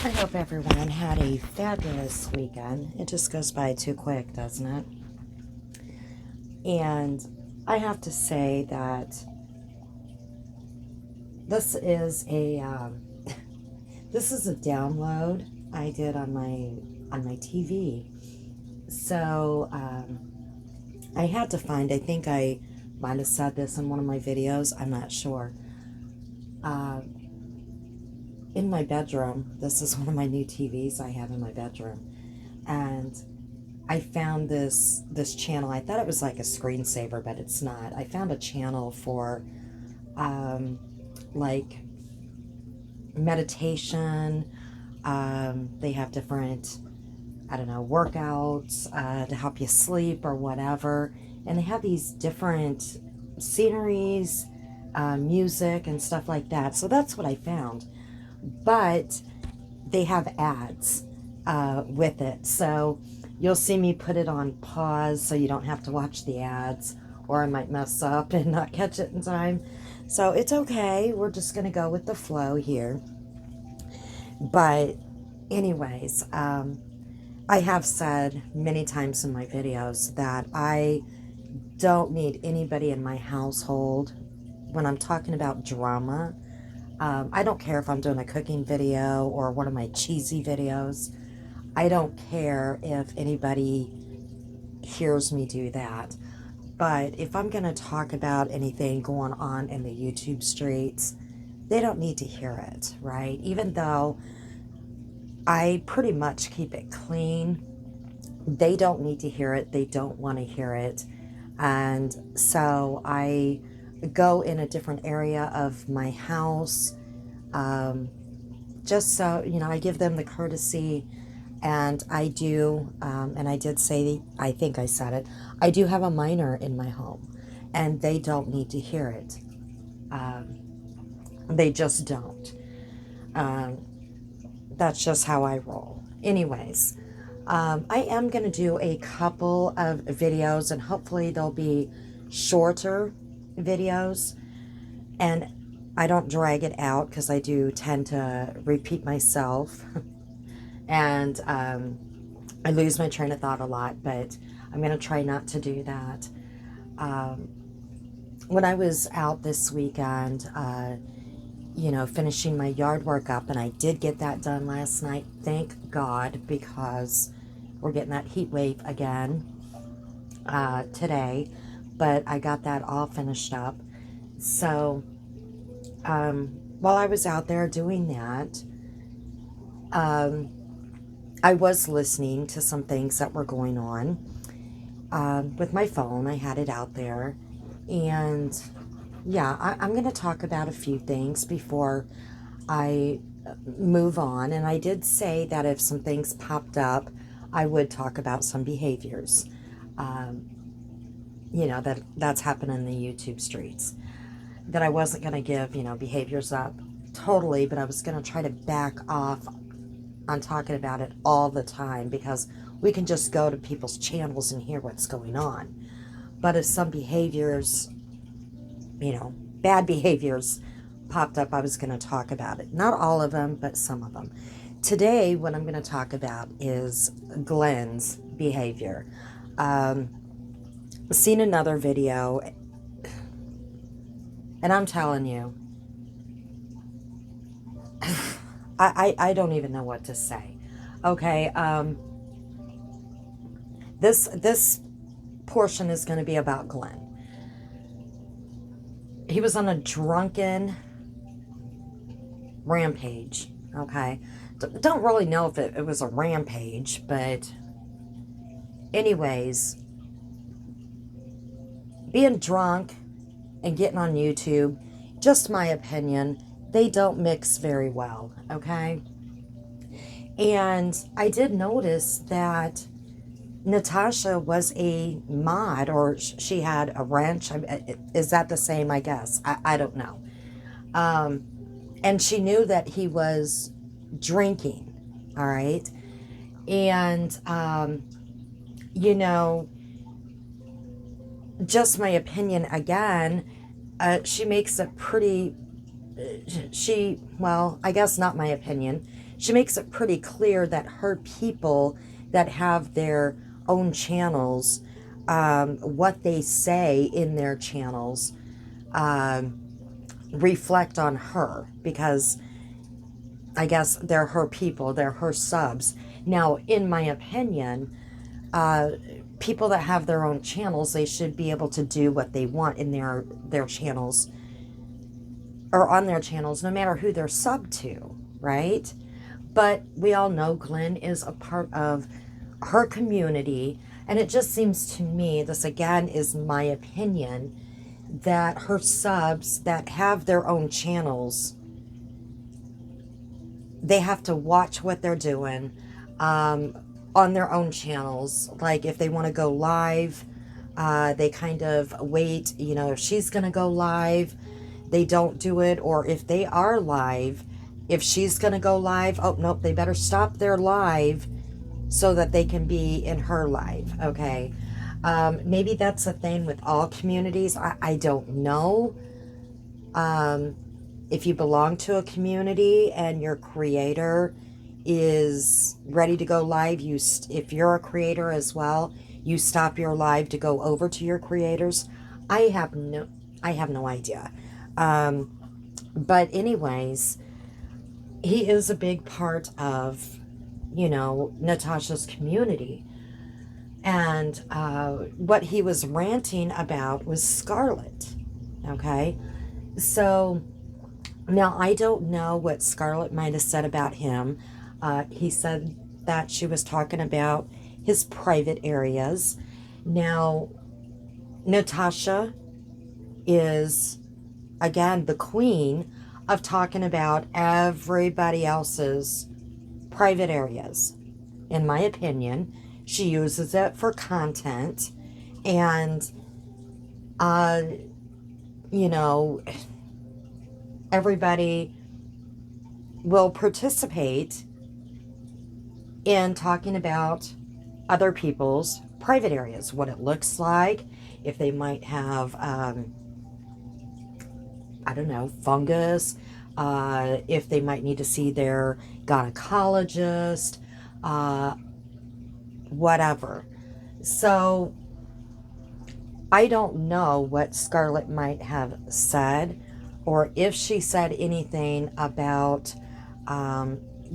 I hope everyone had a fabulous weekend. It just goes by too quick, doesn't it? And I have to say that this is a this is a download I did on my TV. So I had to find. I think I might have said this in one of my videos. I'm not sure. Uh, in my bedroom, this is one of my new TVs I have in my bedroom, and I found this channel. I thought it was like a screensaver, but it's not. I found a channel for like meditation. They have different, I don't know, workouts to help you sleep or whatever, and they have these different sceneries, music and stuff like that. So that's what I found. But they have ads with it, so you'll see me put it on pause so you don't have to watch the ads, or I might mess up and not catch it in time. So it's okay, we're just gonna go with the flow here. But anyways, I have said many times in my videos that I don't need anybody in my household when I'm talking about drama. I don't care if I'm doing a cooking video or one of my cheesy videos. I don't care if anybody hears me do that. But if I'm going to talk about anything going on in the YouTube streets, they don't need to hear it, right? Even though I pretty much keep it clean, they don't need to hear it. They don't want to hear it. And so I go in a different area of my house, just so, you know, I give them the courtesy. And I do, and I did say, I think I said it, I do have a minor in my home, and they don't need to hear it. They just don't. That's just how I roll. Anyways, I am going to do a couple of videos, and hopefully they'll be shorter videos, and I don't drag it out because I do tend to repeat myself. And I lose my train of thought a lot, but I'm going to try not to do that. When I was out this weekend, you know, finishing my yard work up, and I did get that done last night, thank God, because we're getting that heat wave again today, but I got that all finished up. So while I was out there doing that, I was listening to some things that were going on with my phone. I had it out there. And yeah, I'm going to talk about a few things before I move on. And I did say that if some things popped up, I would talk about some behaviors, you know, that's happening in the YouTube streets. That I wasn't going to give, you know, behaviors up totally, but I was going to try to back off on talking about it all the time, because we can just go to people's channels and hear what's going on. But if some behaviors, you know, bad behaviors popped up, I was going to talk about it. Not all of them, but some of them. Today, what I'm going to talk about is Glenn's behavior. Seen another video, and I'm telling you, I don't even know what to say. Okay, this portion is going to be about Glenn. He was on a drunken rampage. Okay, don't really know if it was a rampage, but anyways, being drunk and getting on YouTube, just my opinion, they don't mix very well, okay? And I did notice that Natasha was a mod, or she had a wrench. Is that the same, I guess? I don't know. And she knew that he was drinking, all right? And, you know, just my opinion again, she makes it pretty, well, I guess not my opinion. she makes it pretty clear that her people that have their own channels, what they say in their channels, reflect on her, because I guess they're her people, they're her subs. Now, in my opinion, people that have their own channels, they should be able to do what they want in their channels, or on their channels, no matter who they're sub to, right? But we all know Glenn is a part of her community, and it just seems to me, this again is my opinion, that her subs that have their own channels, they have to watch what they're doing on their own channels. Like if they want to go live, they kind of wait, you know, if she's going to go live, they don't do it. Or if they are live, if she's going to go live, oh, nope, they better stop their live so that they can be in her live, okay? Maybe that's a thing with all communities. I don't know. If you belong to a community and your creator is ready to go live, if you're a creator as well, you stop your live to go over to your creators. I have no idea. But anyways, he is a big part of, you know, Natasha's community. And what he was ranting about was Scarlet. Okay? So now I don't know what Scarlet might have said about him. He said that she was talking about his private areas. Now, Natasha is, again, the queen of talking about everybody else's private areas. In my opinion, she uses it for content, and you know, everybody will participate in talking about other people's private areas, what it looks like, if they might have I don't know, fungus, if they might need to see their gynecologist, whatever. So I don't know what Scarlet might have said, or if she said anything about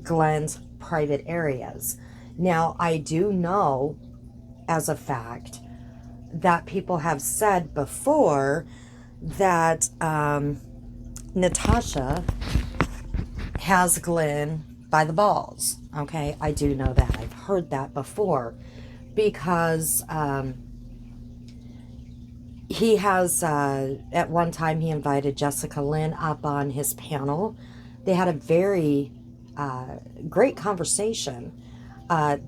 Glenn's private areas. Now, I do know as a fact that people have said before that Natasha has Glenn by the balls. Okay, I do know that. I've heard that before, because he has, at one time, he invited Jessica Lynn up on his panel. They had a very great conversation.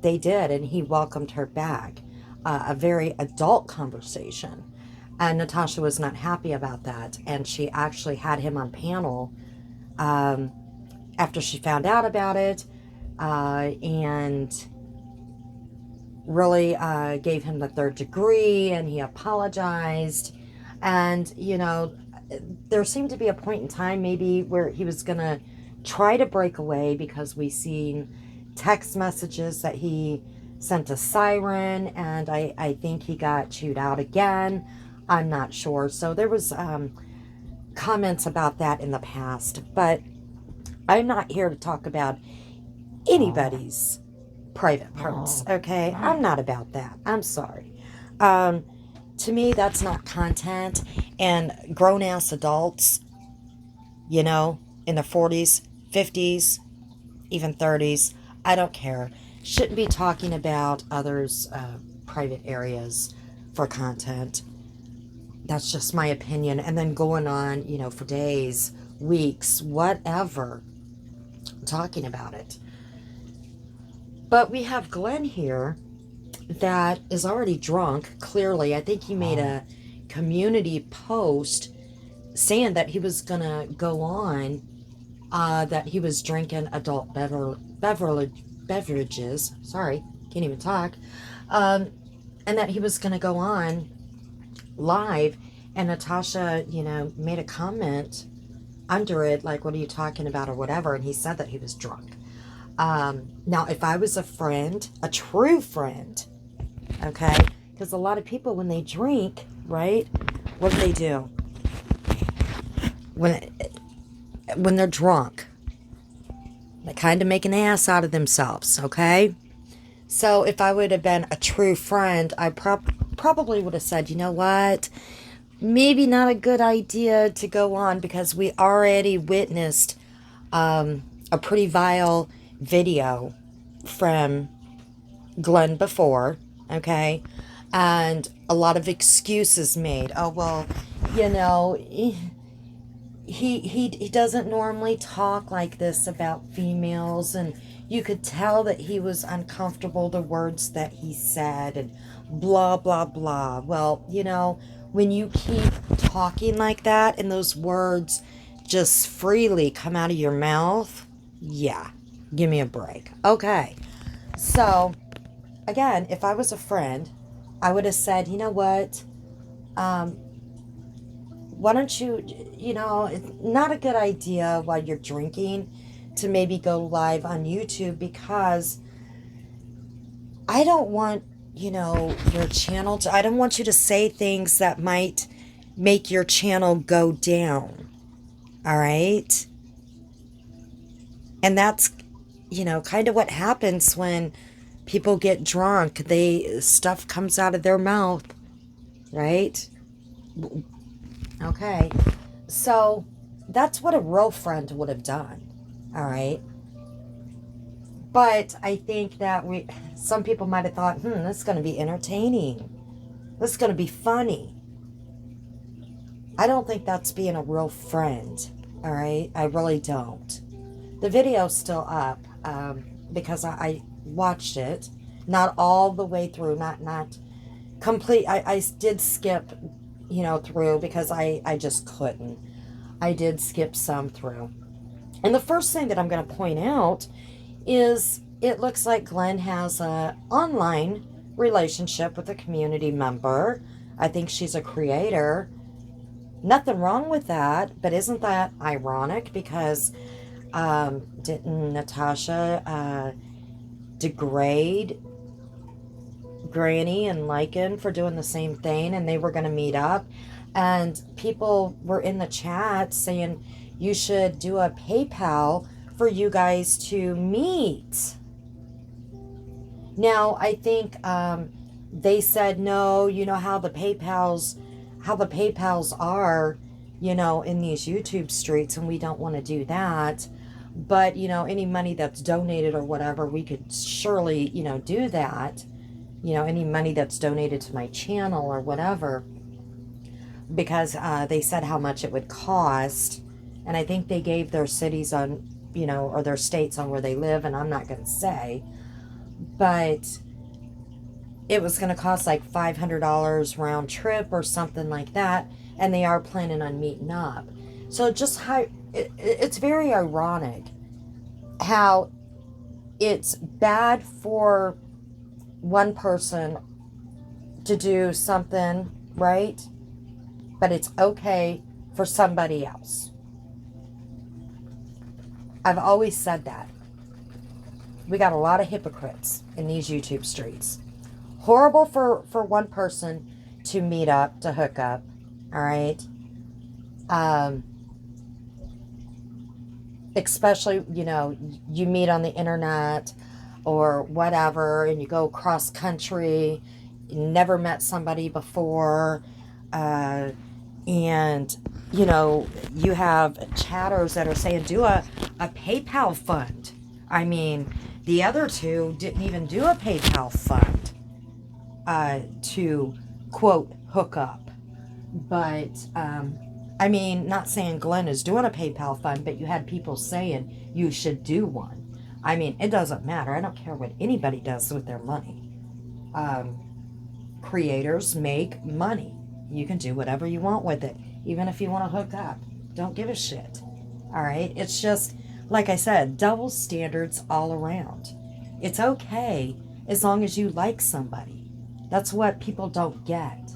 They did, and he welcomed her back. A very adult conversation. And Natasha was not happy about that. And she actually had him on panel after she found out about it, and really gave him the third degree, and he apologized. And, you know, there seemed to be a point in time maybe where he was going to try to break away, because we seen text messages that he sent a siren, and I think he got chewed out again. I'm not sure. So there was comments about that in the past, but I'm not here to talk about anybody's private parts, okay? I'm not about that. I'm sorry. To me, that's not content, and grown-ass adults, you know, in their 40s, 50s, even 30s, I don't care, shouldn't be talking about others' private areas for content. That's just my opinion. And then going on, you know, for days, weeks, whatever, talking about it. But we have Glenn here that is already drunk, clearly. I think he made a community post saying that he was going to go on, that he was drinking adult beverages. Sorry, can't even talk. And that he was going to go on live, and Natasha, you know, made a comment under it, like, what are you talking about, or whatever, and he said that he was drunk. Now, if I was a friend, a true friend, okay, because a lot of people, when they drink, right, what do? When they're drunk, they kind of make an ass out of themselves, okay? So if I would have been a true friend, I probably would have said, you know what? Maybe not a good idea to go on because we already witnessed a pretty vile video from Glenn before, okay? And a lot of excuses made. Oh, well, you know, he doesn't normally talk like this about females, and you could tell that he was uncomfortable, the words that he said, and blah, blah, blah. Well, you know, when you keep talking like that and those words just freely come out of your mouth, yeah, give me a break. Okay, so again, if I was a friend, I would have said, you know what, why don't you, you know, it's not a good idea while you're drinking to maybe go live on YouTube, because I don't want, you know, your channel to, I don't want you to say things that might make your channel go down. All right? And that's, you know, kind of what happens when people get drunk. Stuff comes out of their mouth, right? Okay, so that's what a real friend would have done, all right? But I think that some people might have thought, this is going to be entertaining. This is going to be funny. I don't think that's being a real friend, all right? I really don't. The video's still up because I watched it, not all the way through, not complete. I did skip, you know, through because I just couldn't. I did skip some through. And the first thing that I'm going to point out is it looks like Glenn has an online relationship with a community member. I think she's a creator. Nothing wrong with that, but isn't that ironic? Because didn't Natasha degrade Granny and Lycan for doing the same thing, and they were going to meet up, and people were in the chat saying you should do a PayPal for you guys to meet. Now I think they said no, you know how the PayPals are, you know, in these YouTube streets, and we don't want to do that. But, you know, any money that's donated or whatever, we could surely, you know, do that. You know, any money that's donated to my channel or whatever, because they said how much it would cost, and I think they gave their cities on, you know, or their states on where they live, and I'm not going to say, but it was going to cost like $500 round trip or something like that, and they are planning on meeting up. So just how, it's very ironic how it's bad for one person to do something, right? But it's okay for somebody else. I've always said that. We got a lot of hypocrites in these YouTube streets. Horrible for one person to meet up, to hook up, all right? Especially, you know, you meet on the internet or whatever, and you go cross country, you never met somebody before, and, you know, you have chatters that are saying, do a PayPal fund. I mean, the other two didn't even do a PayPal fund to, quote, hook up. But, I mean, not saying Glenn is doing a PayPal fund, but you had people saying you should do one. I mean, it doesn't matter. I don't care what anybody does with their money. Creators make money. You can do whatever you want with it, even if you want to hook up. Don't give a shit. All right? It's just, like I said, double standards all around. It's okay as long as you like somebody. That's what people don't get.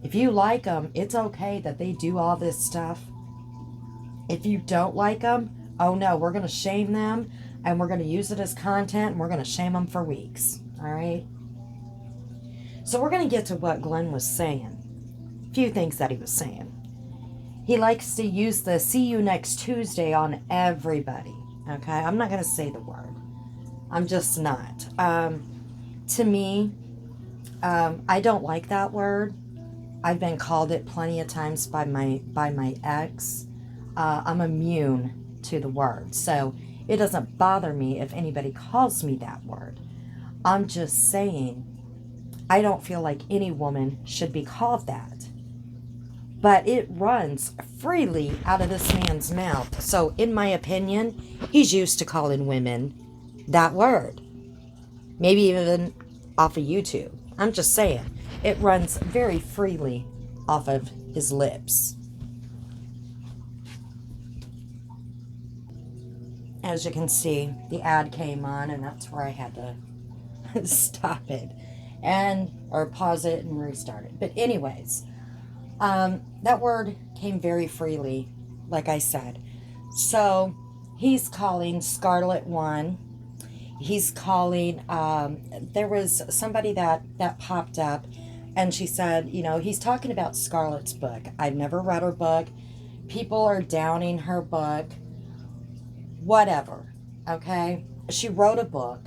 If you like them, it's okay that they do all this stuff. If you don't like them, oh no, we're going to shame them and we're going to use it as content, and we're going to shame them for weeks. All right? So we're going to get to what Glenn was saying. A few things that he was saying. He likes to use the see you next Tuesday on everybody. Okay? I'm not going to say the word. I'm just not. To me, I don't like that word. I've been called it plenty of times by my ex. I'm immune to the word. So it doesn't bother me if anybody calls me that word. I'm just saying, I don't feel like any woman should be called that. But it runs freely out of this man's mouth. So in my opinion, he's used to calling women that word. Maybe even off of YouTube. I'm just saying, it runs very freely off of his lips. As you can see, the ad came on, and that's where I had to stop it or pause it and restart it. But anyways, that word came very freely, like I said. So he's calling Scarlet one. He's calling, there was somebody that popped up, and she said, you know, he's talking about Scarlet's book. I've never read her book. People are downing her book. Whatever, okay? She wrote a book,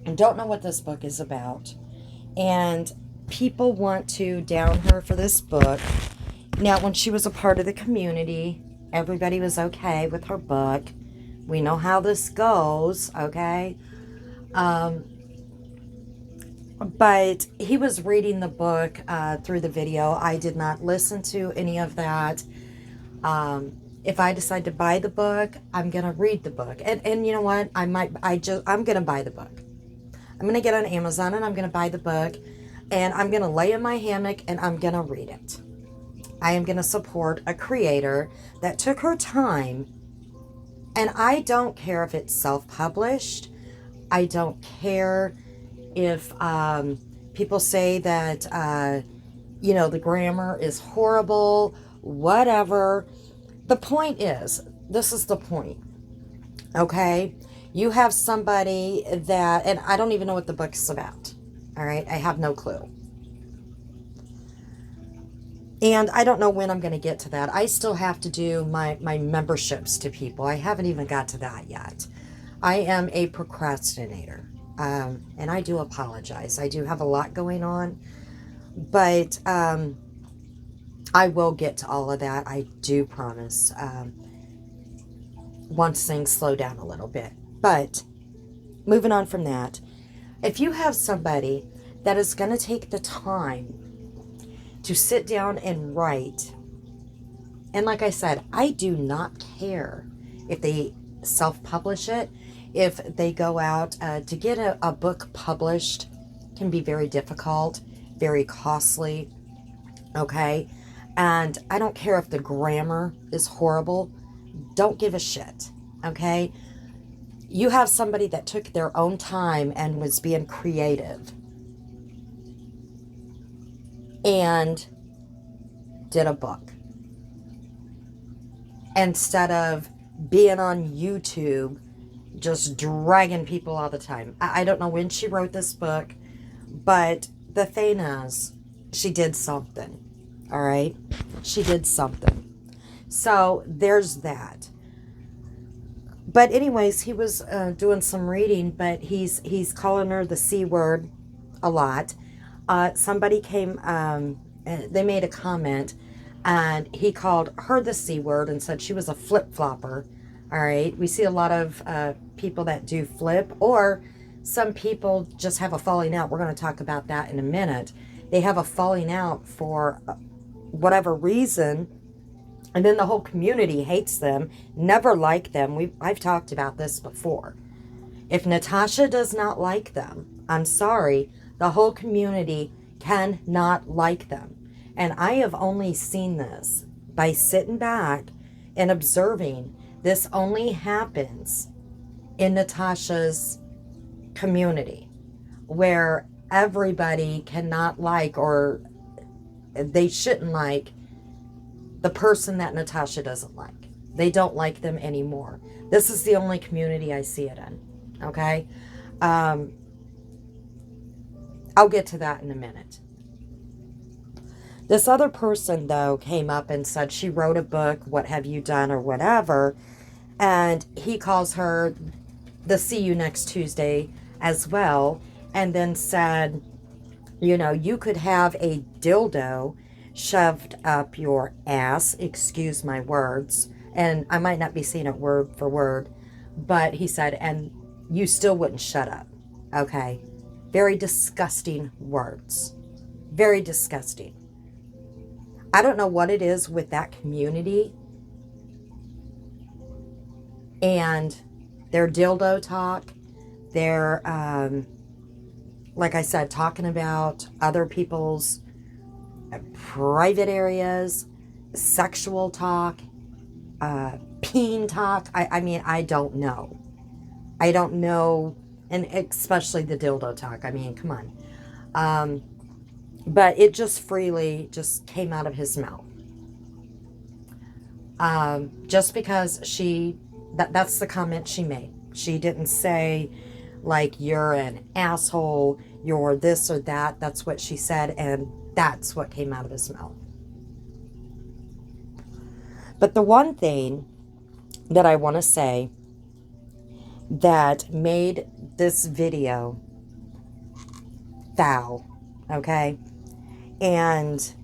and don't know what this book is about, and people want to down her for this book. Now, when she was a part of the community, everybody was okay with her book. We know how this goes, okay? But he was reading the book through the video. I did not listen to any of that. If I decide to buy the book, I'm going to read the book. And you know what? I'm going to buy the book. I'm going to get on Amazon, and I'm going to buy the book. And I'm going to lay in my hammock, and I'm going to read it. I am going to support a creator that took her time. And I don't care if it's self-published. I don't care if people say that, you know, the grammar is horrible, whatever. The point is, this is the point, okay? You have somebody that, and I don't even know what the book's about, all right? I have no clue. And I don't know when I'm going to get to that. I still have to do my memberships to people. I haven't even got to that yet. I am a procrastinator. And I do apologize. I do have a lot going on. But I will get to all of that. I do promise. Once things slow down a little bit. But moving on from that, if you have somebody that is going to take the time to sit down and write, and like I said, I do not care if they self-publish it. If they go out to get a book published, can be very difficult, very costly, okay? And I don't care if the grammar is horrible. Don't give a shit, okay? You have somebody that took their own time and was being creative and did a book. Instead of being on YouTube just dragging people all the time. I don't know when she wrote this book, but the thing is, she did something. All right? She did something. So there's that. But anyways, he was doing some reading, but he's calling her the C word a lot. Somebody came, they made a comment, and he called her the C word and said she was a flip-flopper. All right, we see a lot of people that do flip, or some people just have a falling out. We're going to talk about that in a minute. They have a falling out for whatever reason, and then the whole community hates them, never like them. I've talked about this before. If Natasha does not like them, I'm sorry, the whole community cannot like them. And I have only seen this by sitting back and observing. This only happens in Natasha's community, where everybody cannot like, or they shouldn't like, the person that Natasha doesn't like. They don't like them anymore. This is the only community I see it in. Okay? I'll get to that in a minute. This other person, though, came up and said she wrote a book, What Have You Done, or whatever. And he calls her the See You Next Tuesday as well. And then said, you know, you could have a dildo shoved up your ass, excuse my words. And I might not be saying it word for word, but he said, and you still wouldn't shut up. Okay? Very disgusting words. Very disgusting. I don't know what it is with that community and their dildo talk. Their, like I said, talking about other people's private areas, sexual talk, peen talk. I mean, I don't know. I don't know, and especially the dildo talk. I mean, come on. But it just freely just came out of his mouth. Just because that's the comment she made. She didn't say, like, you're an asshole, you're this or that. That's what she said, and that's what came out of his mouth. But the one thing that I want to say that made this video foul, okay, and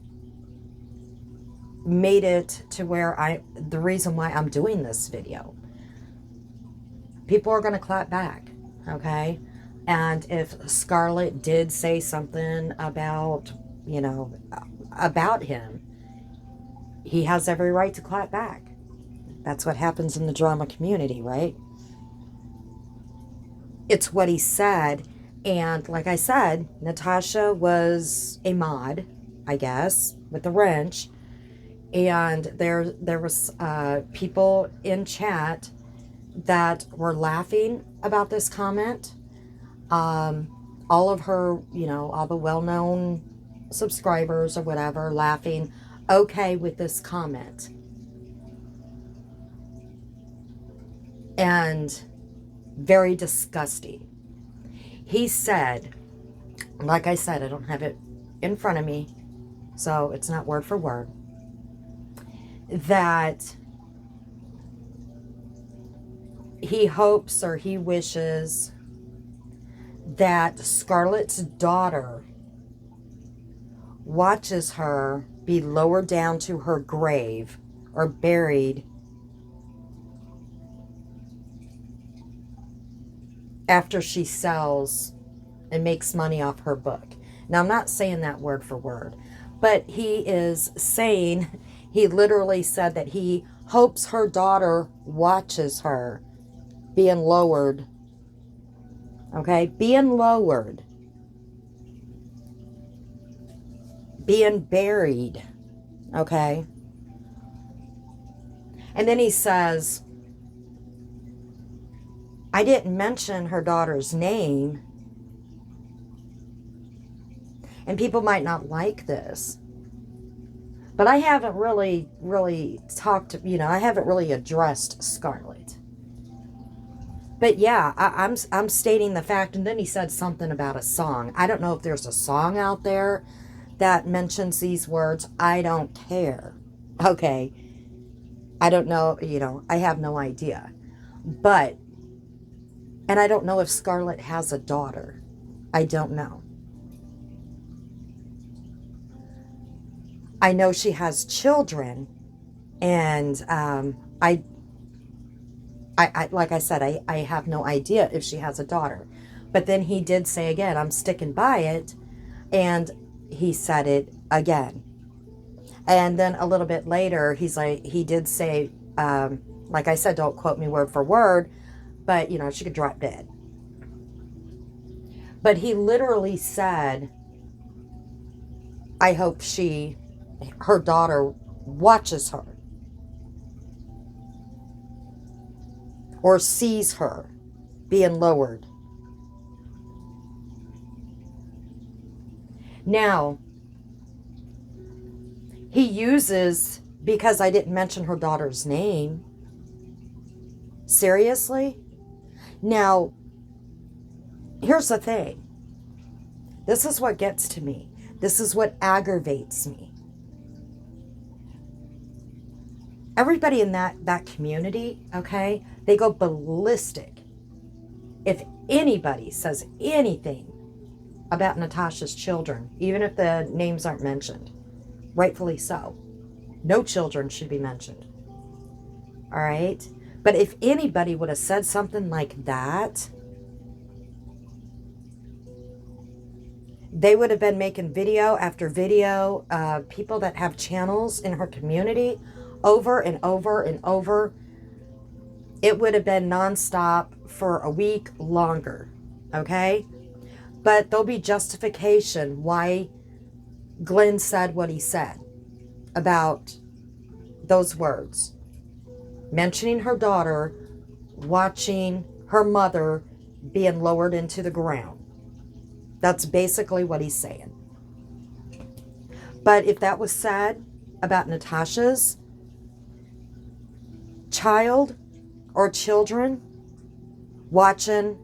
made it to where the reason why I'm doing this video, people are going to clap back, okay? And if Scarlet did say something about, you know, about him, he has every right to clap back. That's what happens in the drama community, right? It's what he said. And like I said, Natasha was a mod, I guess, with the wrench. And there was people in chat that were laughing about this comment. All of her, you know, all the well-known subscribers or whatever, laughing okay with this comment. And very disgusting. He said, like I said, I don't have it in front of me, so it's not word for word, that he hopes or he wishes that Scarlet's daughter watches her be lowered down to her grave or buried after she sells and makes money off her book. Now, I'm not saying that word for word, but he is saying, he literally said that he hopes her daughter watches her being lowered. Okay? Being lowered. Being buried. Okay? And then he says, I didn't mention her daughter's name. And people might not like this. But I haven't really talked, you know, I haven't really addressed Scarlet. But yeah, I'm stating the fact. And then he said something about a song. I don't know if there's a song out there that mentions these words. I don't care. Okay. I don't know, you know, I have no idea. But, and I don't know if Scarlet has a daughter. I don't know. I know she has children, and I like I said, I have no idea if she has a daughter. But then he did say again, I'm sticking by it, and he said it again. And then a little bit later, he's like, he did say, like I said, don't quote me word for word, but, you know, she could drop dead. But he literally said, I hope her daughter watches her or sees her being lowered. Now, he uses, because I didn't mention her daughter's name, Seriously? Now, here's the thing. This is what gets to me. This is what aggravates me. Everybody in that community, okay, they go ballistic if anybody says anything about Natasha's children, even if the names aren't mentioned. Rightfully so. No children should be mentioned. All right? But if anybody would have said something like that, they would have been making video after video. People that have channels in her community, over and over and over. It would have been nonstop for a week longer. Okay? But there'll be justification why Glenn said what he said about those words. Mentioning her daughter, watching her mother being lowered into the ground. That's basically what he's saying. But if that was said about Natasha's child or children watching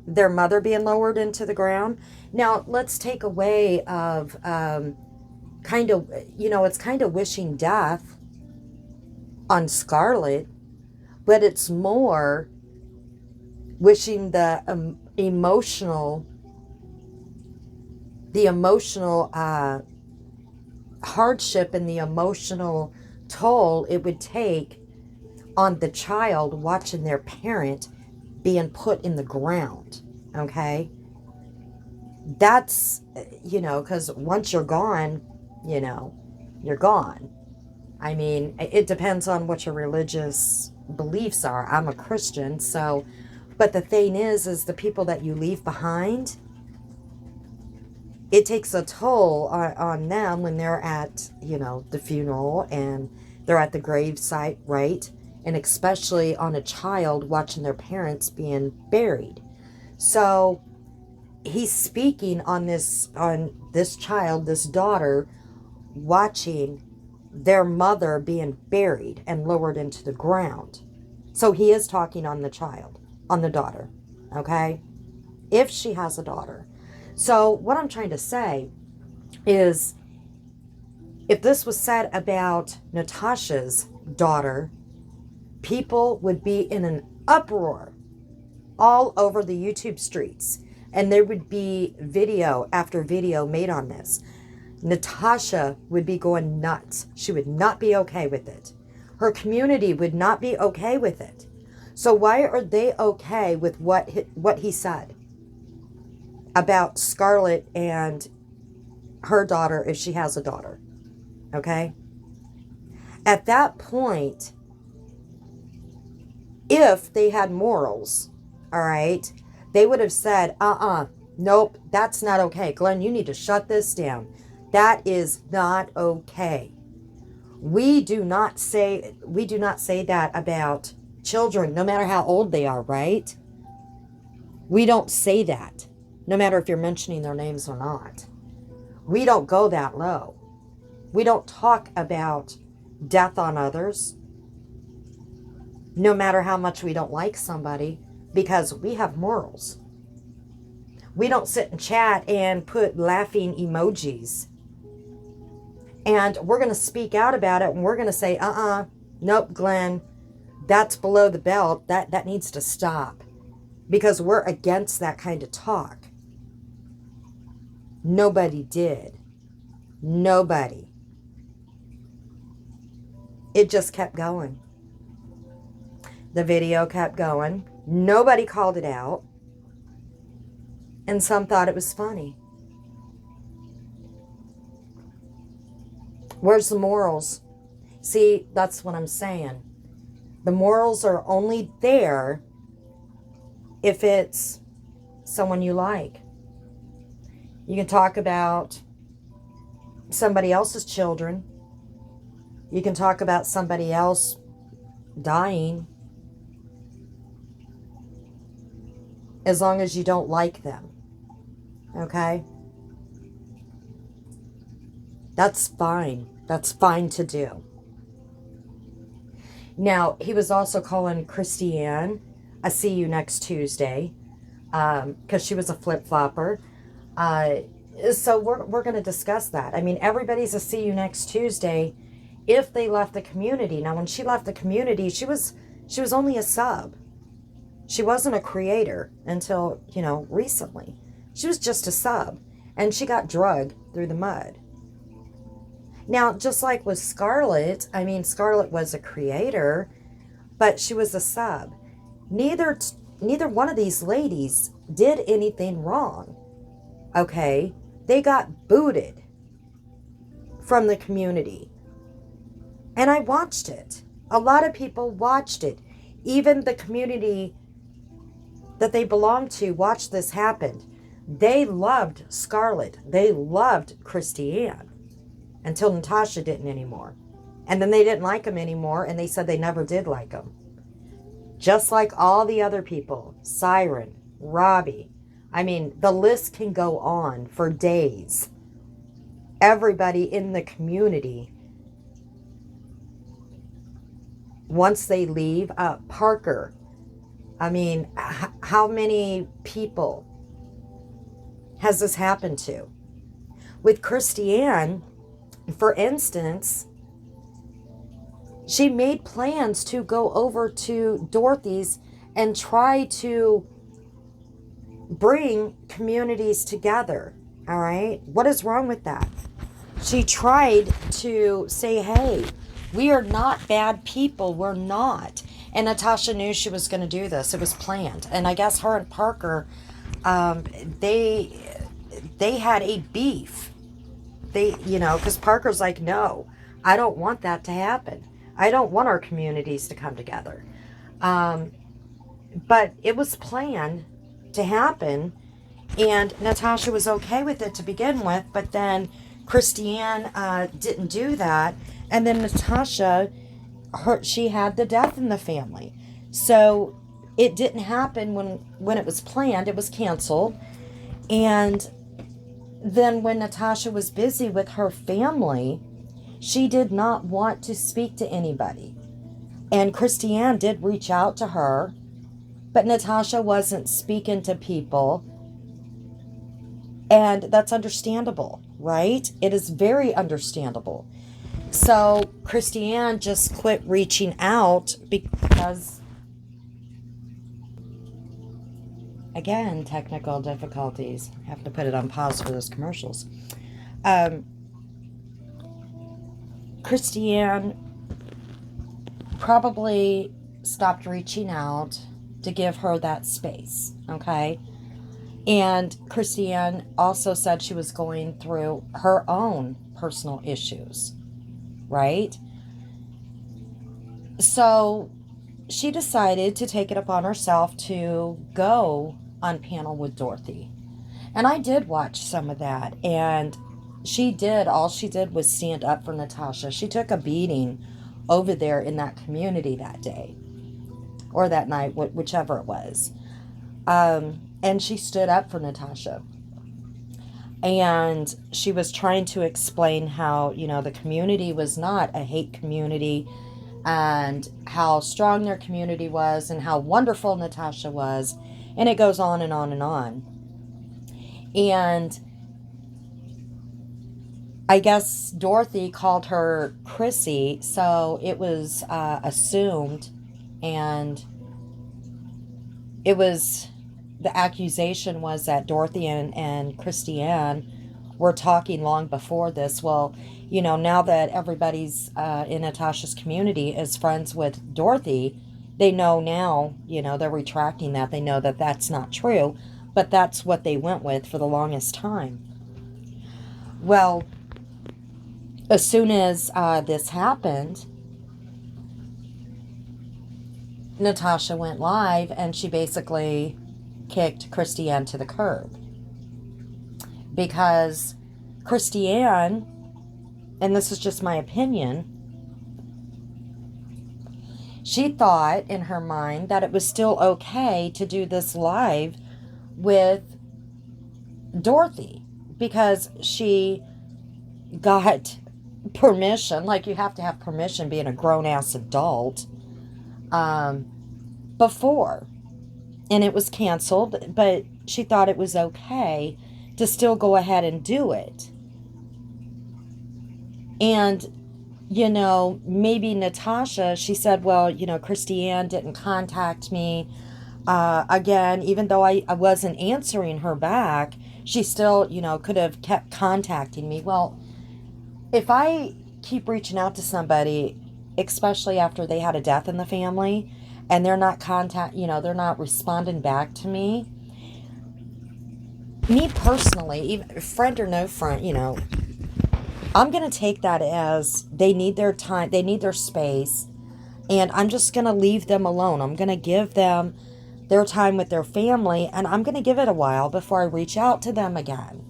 their mother being lowered into the ground. Now, let's take away of kind of, it's kind of wishing death on Scarlet, but it's more wishing the emotional hardship and the emotional toll it would take on the child watching their parent being put in the ground. Okay? That's, because once you're gone, you're gone. I mean, it depends on what your religious beliefs are. I'm a Christian, so, but the thing is the people that you leave behind, it takes a toll on them when they're at, the funeral and they're at the grave site, right? And especially on a child watching their parents being buried. So he's speaking on this child, this daughter, watching their mother being buried and lowered into the ground. So he is talking on the child, on the daughter, okay? If she has a daughter. So what I'm trying to say is, if this was said about Natasha's daughter, people would be in an uproar all over the YouTube streets. And there would be video after video made on this. Natasha would be going nuts. She would not be okay with it. Her community would not be okay with it. So why are they okay with what he said about Scarlet and her daughter, if she has a daughter? Okay? At that point, if they had morals, all right, they would have said, nope, that's not okay. Glenn, you need to shut this down. That is not okay. We do not say that about children, no matter how old they are, right? We don't say that, no matter if you're mentioning their names or not. We don't go that low. We don't talk about death on others, no matter how much we don't like somebody, because we have morals. We don't sit and chat and put laughing emojis. And we're going to speak out about it, and we're going to say, nope, Glenn, that's below the belt. That needs to stop. Because we're against that kind of talk. Nobody did. Nobody. It just kept going. The video kept going. Nobody called it out. And some thought it was funny. Where's the morals? See, that's what I'm saying. The morals are only there if it's someone you like. You can talk about somebody else's children. You can talk about somebody else dying, as long as you don't like them. Okay? That's fine. That's fine to do. Now, he was also calling Christiane a see you next Tuesday, because she was a flip-flopper. So we're going to discuss that. I mean, everybody's a see you next Tuesday if they left the community. Now, when she left the community, she was only a sub. She wasn't a creator until, recently. She was just a sub, and she got dragged through the mud. Now, just like with Scarlet, I mean, Scarlet was a creator, but she was a sub. Neither one of these ladies did anything wrong, okay? They got booted from the community. And I watched it. A lot of people watched it. Even the community that they belonged to watched this happen. They loved Scarlet. They loved Christiane until Natasha didn't anymore. And then they didn't like him anymore, and they said they never did like him. Just like all the other people, Siren, Robbie. I mean, the list can go on for days. Everybody in the community, once they leave, Parker. I mean, how many people has this happened to? With Christiane, for instance, she made plans to go over to Dorothy's and try to bring communities together. All right? What is wrong with that? She tried to say, hey, we are not bad people. We're not. And Natasha knew she was going to do this. It was planned. And I guess her and Parker, they had a beef. Because Parker's like, no, I don't want that to happen. I don't want our communities to come together. But it was planned to happen, and Natasha was okay with it to begin with, but then Christiane didn't do that, and then Natasha, she had the death in the family. So it didn't happen when it was planned. It was canceled. And then when Natasha was busy with her family, she did not want to speak to anybody. And Christiane did reach out to her, but Natasha wasn't speaking to people. And that's understandable, right? It is very understandable. So Christiane just quit reaching out because, again, technical difficulties. I have to put it on pause for those commercials. Christiane probably stopped reaching out to give her that space, okay? And Christiane also said she was going through her own personal issues, right? So she decided to take it upon herself to go on panel with Dorothy. And I did watch some of that, and all she did was stand up for Natasha. She took a beating over there in that community that day, or that night, whichever it was. And she stood up for Natasha. And she was trying to explain how, the community was not a hate community, and how strong their community was, and how wonderful Natasha was. And it goes on and on and on. And I guess Dorothy called her Chrissy, so it was assumed, and the accusation was that Dorothy and Christiane were talking long before this. Well, now that everybody's in Natasha's community is friends with Dorothy, they know now, they're retracting that. They know that that's not true, but that's what they went with for the longest time. Well, as soon as this happened, Natasha went live, and she basically kicked Christiane to the curb. Because Christiane, and this is just my opinion, she thought in her mind that it was still okay to do this live with Dorothy, because she got permission. Like, you have to have permission being a grown-ass adult. before, and it was canceled, but she thought it was okay to still go ahead and do it. And, maybe Natasha, she said, well, Christiane didn't contact me. Again, even though I wasn't answering her back, she still, could have kept contacting me. Well, if I keep reaching out to somebody, especially after they had a death in the family, and they're not they're not responding back to me personally, even friend or no friend, I'm going to take that as they need their time, they need their space, and I'm just going to leave them alone. I'm going to give them their time with their family, and I'm going to give it a while before I reach out to them again.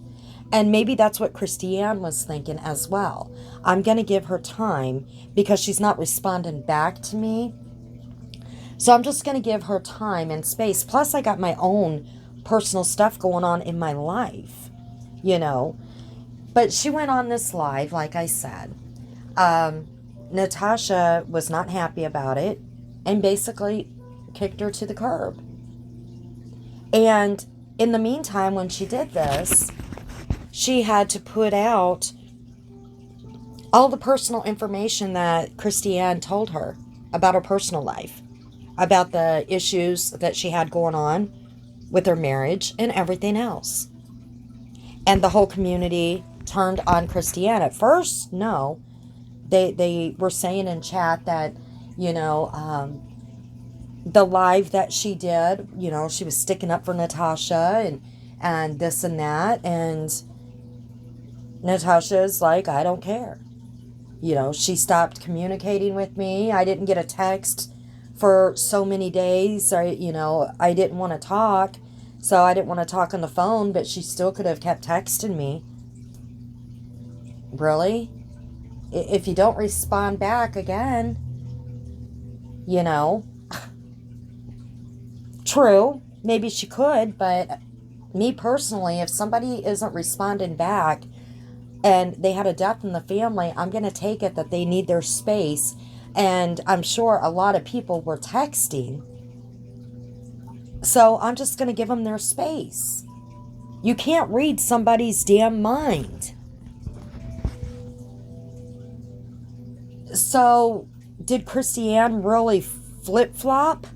And maybe that's what Christiane was thinking as well. I'm going to give her time because she's not responding back to me. So I'm just going to give her time and space. Plus, I got my own personal stuff going on in my life, But she went on this live, like I said. Natasha was not happy about it and basically kicked her to the curb. And in the meantime, when she did this, she had to put out all the personal information that Christiane told her about her personal life, about the issues that she had going on with her marriage and everything else. And the whole community turned on Christiane. At first, no. They were saying in chat that, the live that she did, she was sticking up for Natasha and this and that. And Natasha's like, I don't care. She stopped communicating with me. I didn't get a text for so many days. I didn't want to talk. So I didn't want to talk on the phone, but she still could have kept texting me. Really? If you don't respond back again, true, maybe she could, but me personally, if somebody isn't responding back and they had a death in the family, I'm going to take it that they need their space. And I'm sure a lot of people were texting. So I'm just going to give them their space. You can't read somebody's damn mind. So did Christiane really flip-flop?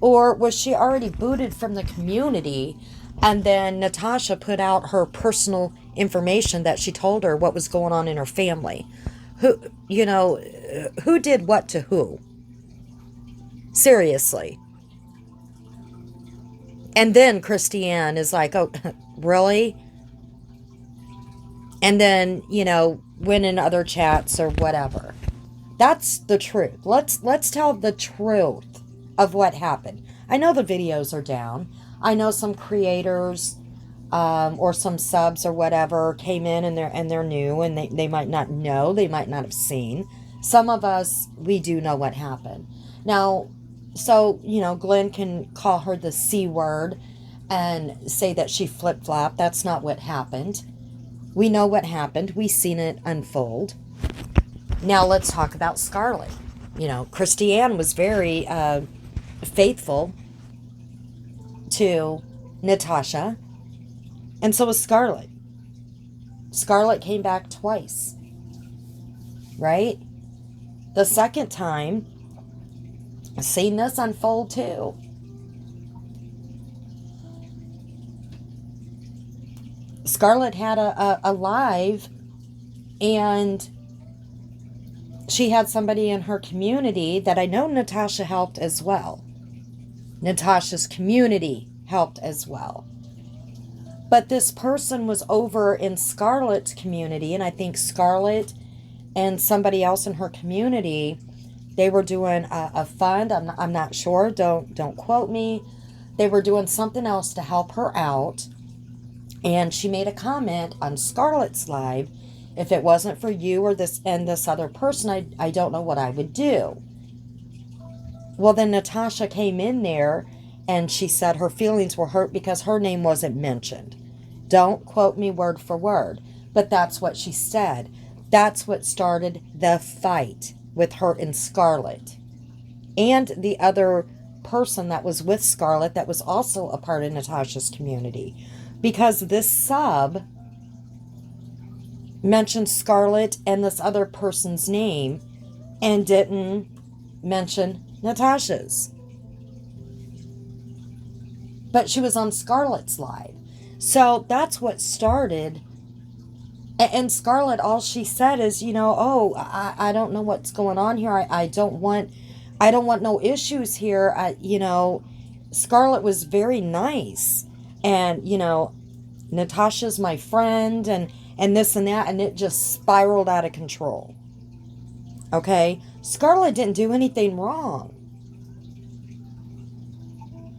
Or was she already booted from the community, and then Natasha put out her personal information that she told her what was going on in her family? Who did what to who? Seriously. And then Christiane is like, oh, really? And then, went in other chats or whatever. That's the truth. Let's tell the truth of what happened. I know the videos are down. I know some creators or some subs or whatever came in and they're new and they might not know. They might not have seen. Some of us, we do know what happened. Now, so, Glenn can call her the C word and say that she flip-flopped. That's not what happened. We know what happened. We've seen it unfold. Now let's talk about Scarlet. Christiane was very faithful to Natasha, and so was Scarlet. Scarlet came back twice, right? The second time, I've seen this unfold too. Scarlet had a live, and she had somebody in her community that I know Natasha helped as well. Natasha's community helped as well. But this person was over in Scarlet's community, and I think Scarlet and somebody else in her community, they were doing a fund. I'm not sure. Don't quote me. They were doing something else to help her out. And she made a comment on Scarlet's live, if it wasn't for you or this other person, I don't know what I would do. Well, then Natasha came in there and she said her feelings were hurt because her name wasn't mentioned. Don't quote me word for word, but that's what she said. That's what started the fight with her and Scarlet. and the other person that was with Scarlet that was also a part of Natasha's community. Because this sub mentioned Scarlet and this other person's name and didn't mention Natasha's. But she was on Scarlet's live. So that's what started. And Scarlet, all she said is, oh, I don't know what's going on here. I don't want no issues here. Scarlet was very nice. And, Natasha's my friend and this and that. And it just spiraled out of control. Okay? Scarlet didn't do anything wrong.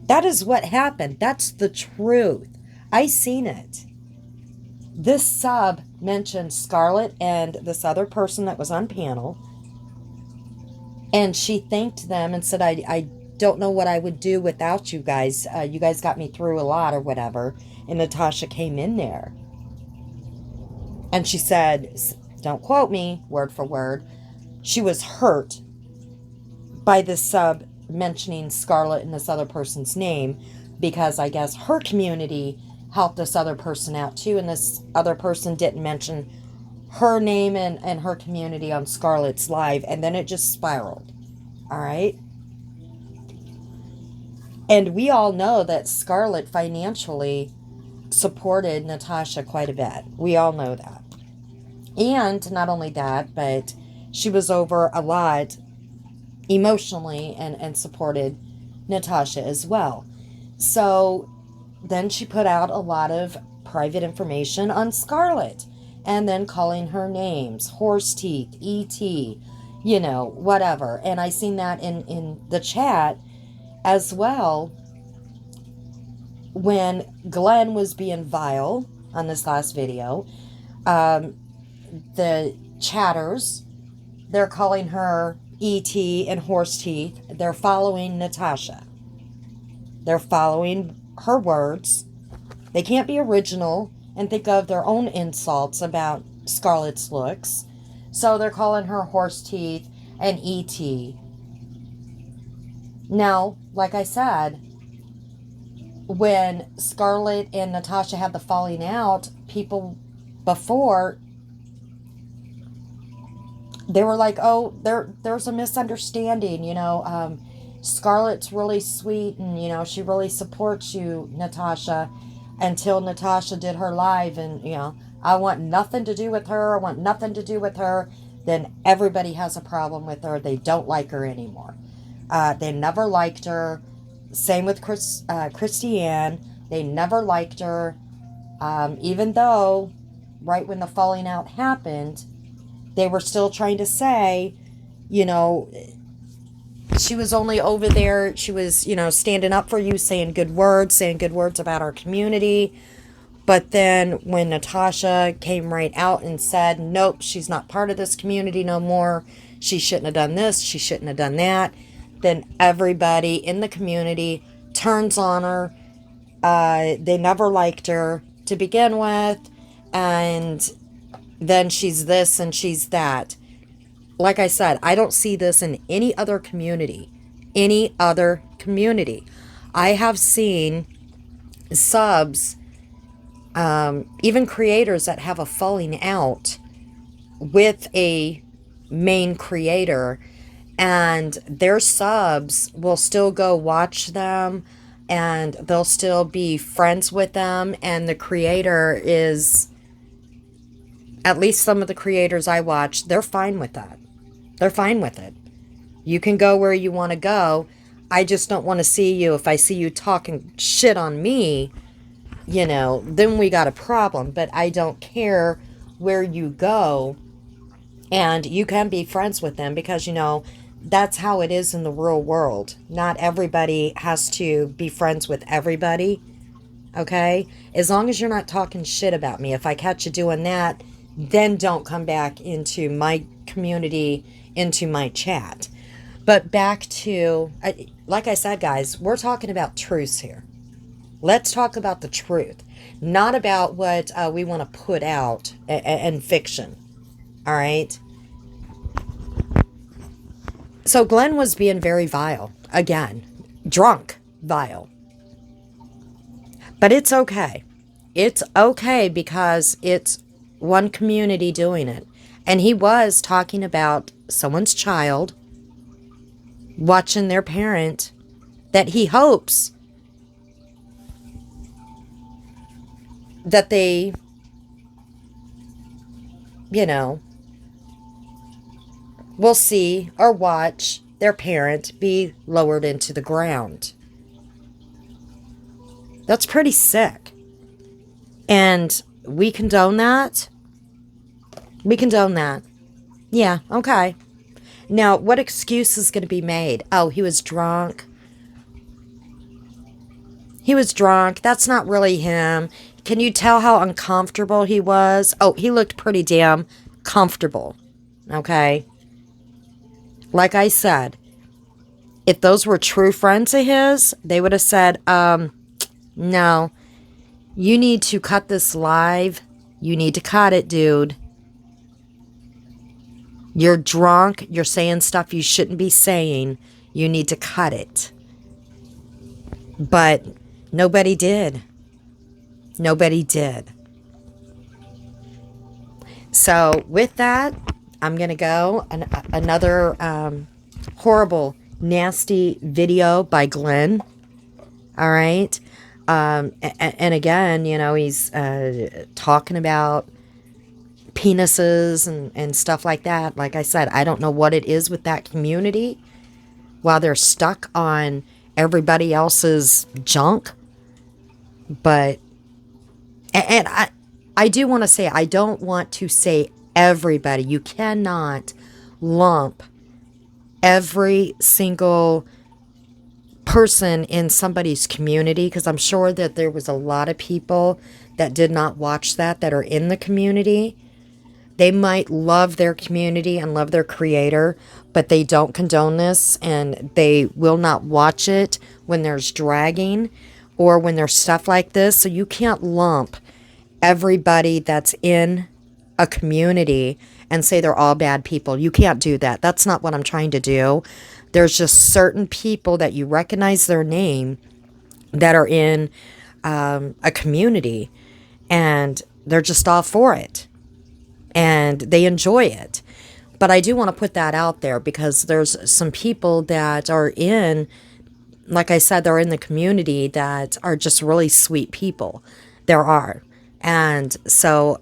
That is what happened. That's the truth. I seen it. This sub mentioned Scarlet and this other person that was on panel. And she thanked them and said, I don't know what I would do without you guys. You guys got me through a lot or whatever. And Natasha came in there. And she said, don't quote me word for word, she was hurt by this sub mentioning Scarlet and this other person's name, because I guess her community helped this other person out too, and this other person didn't mention her name and her community on Scarlet's live, and then it just spiraled. All right? And we all know that Scarlet financially supported Natasha quite a bit. We all know that. And not only that, but she was over a lot emotionally and supported Natasha as well. So then she put out a lot of private information on Scarlet and then calling her names, horse teeth, E.T., whatever. And I seen that in the chat as well when Glenn was being vile on this last video. The chatters, they're calling her E.T. and horse teeth. They're following Natasha. They're following her words. They can't be original and think of their own insults about Scarlet's looks. So they're calling her horse teeth and E.T. Now, like I said, when Scarlet and Natasha had the falling out, people before, they were like, oh, there's a misunderstanding, Scarlet's really sweet and, she really supports you, Natasha, until Natasha did her live and, I want nothing to do with her. I want nothing to do with her. Then everybody has a problem with her. They don't like her anymore. They never liked her. Same with Christiane. They never liked her. Even though right when the falling out happened, they were still trying to say, she was only over there. She was, standing up for you, saying good words about our community. But then when Natasha came right out and said, nope, she's not part of this community no more. She shouldn't have done this. She shouldn't have done that. Then everybody in the community turns on her. They never liked her to begin with. And then she's this and she's that. Like I said, I don't see this in any other community. Any other community. I have seen subs, even creators that have a falling out with a main creator, and their subs will still go watch them and they'll still be friends with them, and the creator is, at least some of the creators I watch, they're fine with that. They're fine with it. You can go where you want to go. I just don't want to see you. If I see you talking shit on me, then we got a problem. But I don't care where you go. And you can be friends with them because, that's how it is in the real world. Not everybody has to be friends with everybody. Okay? As long as you're not talking shit about me. If I catch you doing that, then don't come back into my community, into my chat. But back to, like I said, guys, we're talking about truths here. Let's talk about the truth, not about what we want to put out and fiction. All right? So Glenn was being very vile. Again, drunk, vile. But it's okay. It's okay because it's one community doing it. And he was talking about someone's child watching their parent that he hopes that they, you know, will see or watch their parent be lowered into the ground. That's pretty sick. And we condone that. We condone that. Yeah, okay. Now, what excuse is going to be made? Oh, he was drunk. He was drunk. That's not really him. Can you tell how uncomfortable he was? Oh, he looked pretty damn comfortable. Okay? Like I said, if those were true friends of his, they would have said, no, you need to cut this live. You need to cut it, dude. You're drunk. You're saying stuff you shouldn't be saying. You need to cut it. But nobody did. Nobody did. So with that, I'm going to go. Another horrible, nasty video by Glenn. All right. And again, you know, he's talking about penises and stuff like that. Like I said, I don't know what it is with that community while they're stuck on everybody else's junk. But, and I do want to say, I don't want to say everybody. You cannot lump every single person in somebody's community, because I'm sure that there was a lot of people that did not watch that are in the community. They might love their community and love their creator, but they don't condone this, and they will not watch it when there's dragging or when there's stuff like this. So you can't lump everybody that's in a community and say they're all bad people. You can't do that. That's not what I'm trying to do. There's just certain people that you recognize their name that are in a community, and they're just all for it. And they enjoy it. But I do want to put that out there because there's some people that are in, like I said, they're in the community that are just really sweet people. There are. And so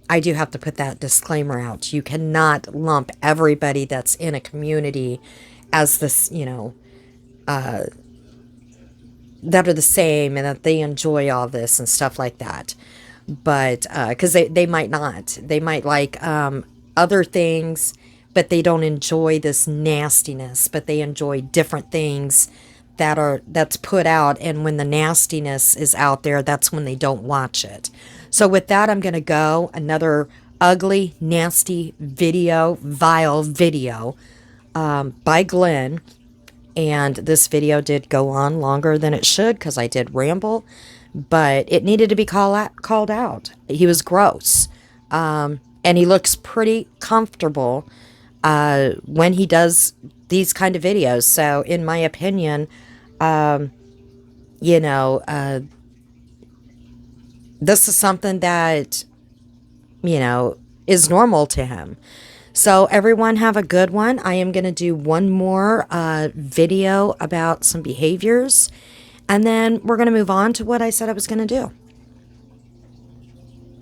I do have to put that disclaimer out. You cannot lump everybody that's in a community as this, you know, that are the same and that they enjoy all this and stuff like that. But because they might not. They might like other things, but they don't enjoy this nastiness. But they enjoy different things that's put out. And when the nastiness is out there, that's when they don't watch it. So with that, I'm going to go. Another ugly, nasty video, vile video by Glenn. And this video did go on longer than it should because I did ramble. But it needed to be called out. He was gross. And he looks pretty comfortable when he does these kind of videos. So in my opinion, you know, this is something that, you know, is normal to him. So everyone have a good one. I am going to do one more video about some behaviors. And then we're going to move on to what I said I was going to do.